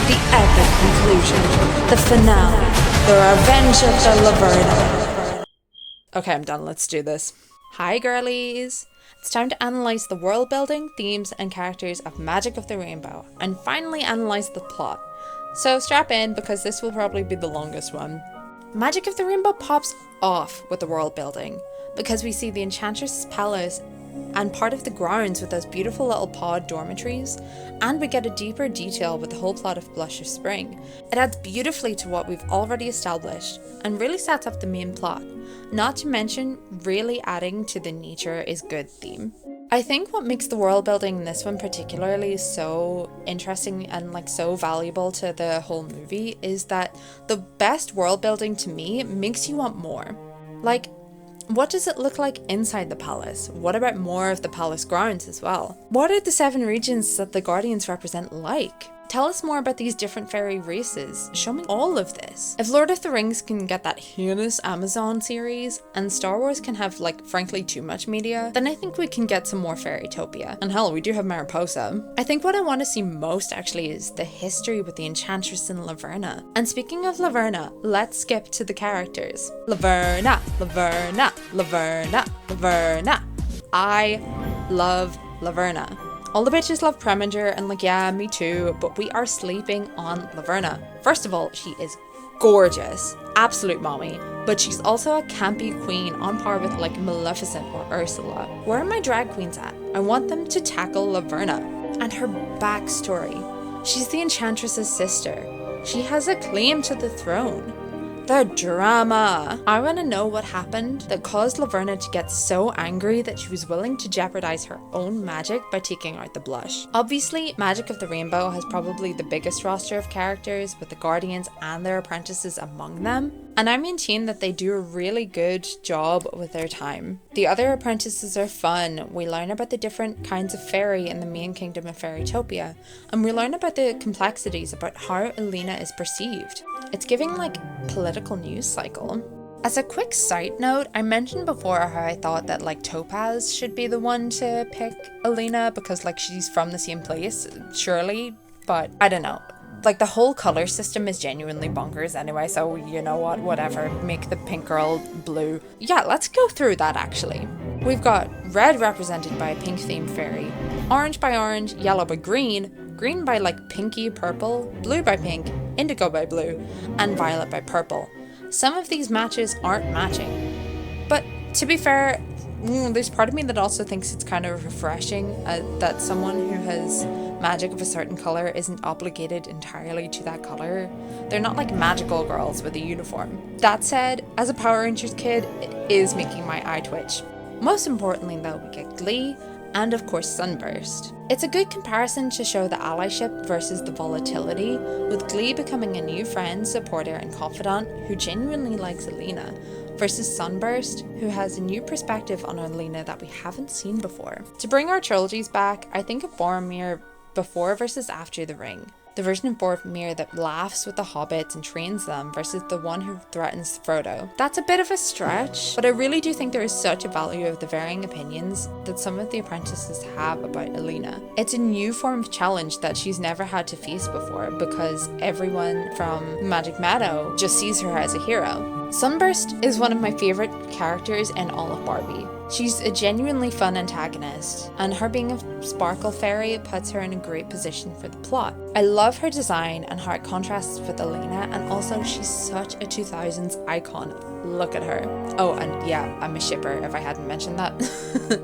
the epic conclusion, the finale, the revenge of the LAVERNA. Okay, I'm done. Let's do this. Hi, girlies. It's time to analyze the world building, themes, and characters of Magic of the Rainbow, and finally analyze the plot. So strap in, because this will probably be the longest one. Magic of the Rainbow pops off with the world building, because we see the Enchantress's palace and part of the grounds with those beautiful little pod dormitories, and we get a deeper detail with the whole plot of Blush of Spring. It adds beautifully to what we've already established, and really sets up the main plot, not to mention really adding to the nature is good theme. I think what makes the world building in this one particularly so interesting and so valuable to the whole movie is that the best world building to me makes you want more. What does it look like inside the palace? What about more of the palace grounds as well? What are the 7 regions that the Guardians represent like? Tell us more about these different fairy races. Show me all of this. If Lord of the Rings can get that heinous Amazon series, and Star Wars can have, frankly too much media, then I think we can get some more Fairytopia. And hell, we do have Mariposa. I think what I want to see most actually is the history with the Enchantress in Laverna. And speaking of Laverna, let's skip to the characters. Laverna, Laverna, Laverna, Laverna. I love Laverna. All the bitches love Preminger, and yeah, me too, but we are sleeping on Laverna. First of all, she is gorgeous, absolute mommy, but she's also a campy queen on par with Maleficent or Ursula. Where are my drag queens at? I want them to tackle Laverna. And her backstory. She's the Enchantress's sister. She has a claim to the throne. The drama! I want to know what happened that caused Laverna to get so angry that she was willing to jeopardize her own magic by taking out the blush. Obviously, Magic of the Rainbow has probably the biggest roster of characters, with the Guardians and their apprentices among them, and I maintain that they do a really good job with their time. The other apprentices are fun. We learn about the different kinds of fairy in the main kingdom of Fairytopia, and we learn about the complexities about how Elena is perceived. It's giving political news cycle. As a quick side note, I mentioned before how I thought that Topaz should be the one to pick Elena because she's from the same place, surely, but I don't know. The whole color system is genuinely bonkers anyway, so you know what, whatever, make the pink girl blue. Yeah, let's go through that actually. We've got red represented by a pink themed fairy, orange by orange, yellow by green, green by pinky purple, blue by pink, indigo by blue, and violet by purple. Some of these matches aren't matching. But to be fair, there's part of me that also thinks it's kind of refreshing that someone who has magic of a certain color isn't obligated entirely to that color. They're not magical girls with a uniform. That said, as a Power Rangers kid, it is making my eye twitch. Most importantly though, we get Glee, and of course Sunburst. It's a good comparison to show the allyship versus the volatility, with Glee becoming a new friend, supporter, and confidant who genuinely likes Elena, versus Sunburst, who has a new perspective on Elena that we haven't seen before. To bring our trilogies back, I think of Boromir before versus after the ring. The version of Boromir that laughs with the hobbits and trains them versus the one who threatens Frodo. That's a bit of a stretch, but I really do think there is such a value of the varying opinions that some of the apprentices have about Elena. It's a new form of challenge that she's never had to face before because everyone from Magic Meadow just sees her as a hero. Sunburst is one of my favourite characters in all of Barbie. She's a genuinely fun antagonist, and her being a sparkle fairy puts her in a great position for the plot. I love her design and how it contrasts with Elena, and also she's such a 2000s icon. Look at her. Oh, and yeah, I'm a shipper if I hadn't mentioned that.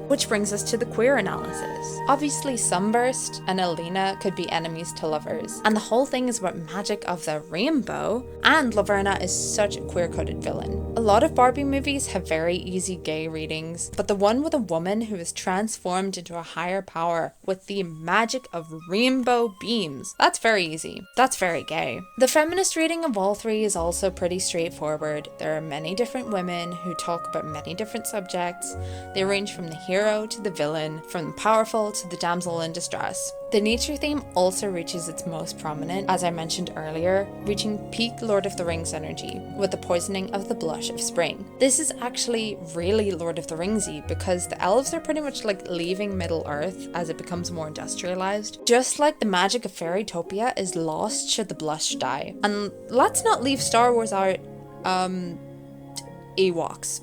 Which brings us to the queer analysis. Obviously, Sunburst and Elena could be enemies to lovers, and the whole thing is about Magic of the Rainbow, and Laverna is such a queer-coded villain. A lot of Barbie movies have very easy gay readings, but the one with a woman who is transformed into a higher power with the magic of rainbow beams, that's very easy. That's very gay. The feminist reading of all three is also pretty straightforward. There are many many different women who talk about many different subjects. They range from the hero to the villain, from the powerful to the damsel in distress. The nature theme also reaches its most prominent, as I mentioned earlier, reaching peak Lord of the Rings energy with the poisoning of the blush of spring. This is actually really Lord of the Ringsy because the elves are pretty much like leaving Middle Earth as it becomes more industrialized. Just like the magic of Fairytopia is lost should the blush die. And let's not leave Star Wars out, Ewoks.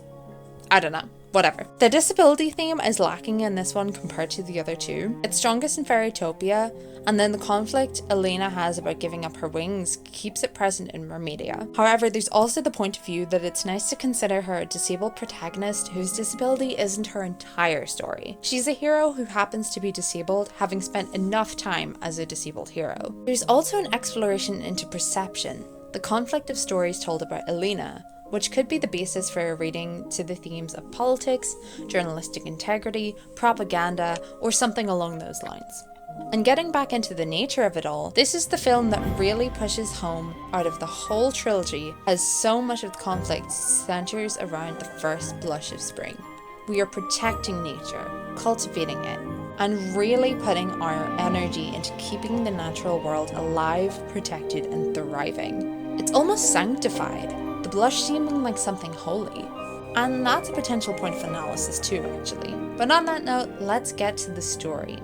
I don't know. Whatever. The disability theme is lacking in this one compared to the other two. It's strongest in Fairytopia, and then the conflict Elena has about giving up her wings keeps it present in Mermedia. However, there's also the point of view that it's nice to consider her a disabled protagonist whose disability isn't her entire story. She's a hero who happens to be disabled, having spent enough time as a disabled hero. There's also an exploration into perception, the conflict of stories told about Elena, which could be the basis for a reading to the themes of politics, journalistic integrity, propaganda, or something along those lines. And getting back into the nature of it all, this is the film that really pushes home out of the whole trilogy, as so much of the conflict centers around the first blush of spring. We are protecting nature, cultivating it, and really putting our energy into keeping the natural world alive, protected, and thriving. It's almost sanctified, the blush seeming like something holy. And that's a potential point of analysis too, actually. But on that note, let's get to the story.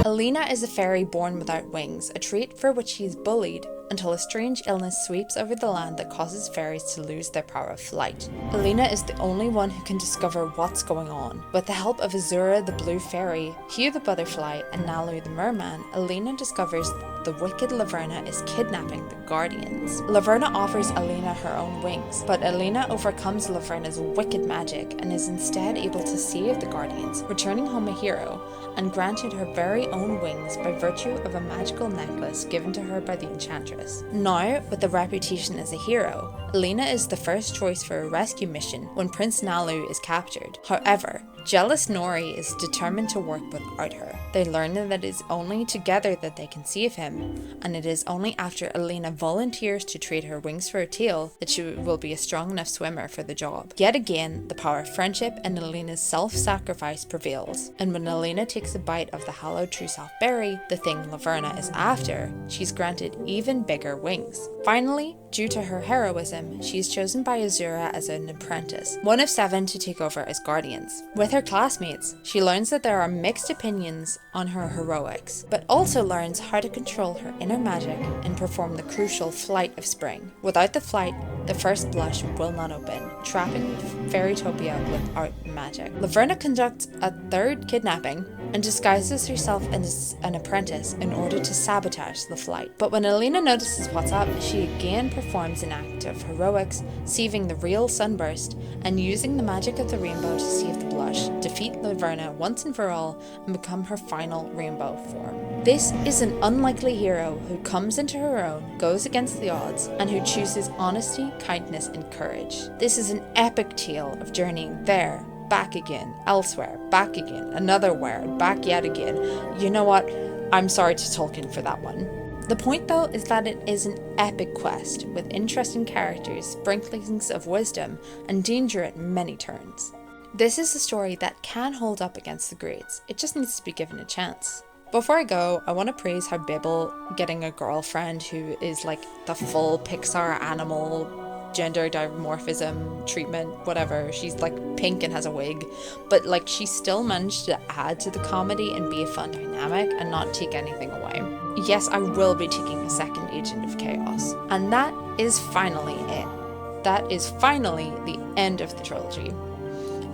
Elena is a fairy born without wings, a trait for which she is bullied until a strange illness sweeps over the land that causes fairies to lose their power of flight. Elena is the only one who can discover what's going on. With the help of Azura the blue fairy, Hugh the butterfly, and Nalu the merman, Elena discovers the wicked Laverna is kidnapping the Guardians. Laverna offers Elena her own wings, but Elena overcomes Laverna's wicked magic and is instead able to save the Guardians, returning home a hero, and granted her very own wings by virtue of a magical necklace given to her by the Enchantress. Now, with a reputation as a hero, Elena is the first choice for a rescue mission when Prince Nalu is captured. However, jealous Nori is determined to work without her. They learn that it is only together that they can save him, and it is only after Elena volunteers to trade her wings for a tail that she will be a strong enough swimmer for the job. Yet again, the power of friendship and Elena's self-sacrifice prevails, and when Elena takes a bite of the hallowed true self berry, the thing Laverna is after, she's granted even bigger wings. Finally, due to her heroism, she is chosen by Azura as an apprentice, one of 7 to take over as guardians. With her classmates, she learns that there are mixed opinions on her heroics, but also learns how to control her inner magic and perform the crucial flight of spring. Without the flight, the first blush will not open, trapping Fairytopia without magic. Laverna conducts a third kidnapping and disguises herself as an apprentice in order to sabotage the flight. But when Elena notices what's up, she again performs an act of heroics, saving the real sunburst and using the magic of the rainbow to save the blush, defeat Laverna once and for all, and become her final rainbow form. This is an unlikely hero who comes into her own, goes against the odds, and who chooses honesty, kindness, and courage. This is an epic tale of journeying there, back again, elsewhere, back again, another where, back yet again. You know what? I'm sorry to Tolkien for that one. The point though is that it is an epic quest with interesting characters, sprinklings of wisdom, and danger at many turns. This is a story that can hold up against the greats, it just needs to be given a chance. Before I go, I want to praise how Bibble getting a girlfriend who is like the full Pixar animal gender dimorphism treatment, whatever. She's like pink and has a wig, but like she still managed to add to the comedy and be a fun dynamic and not take anything away. Yes, I will be taking a second Agent of Chaos. And that is finally it. That is finally the end of the trilogy.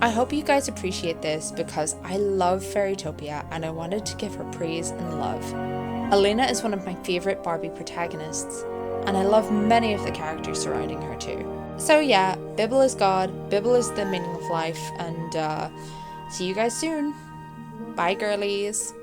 I hope you guys appreciate this because I love Fairytopia and I wanted to give her praise and love. Elena is one of my favourite Barbie protagonists, and I love many of the characters surrounding her too. So yeah, Bibble is God, Bibble is the meaning of life, and see you guys soon. Bye girlies.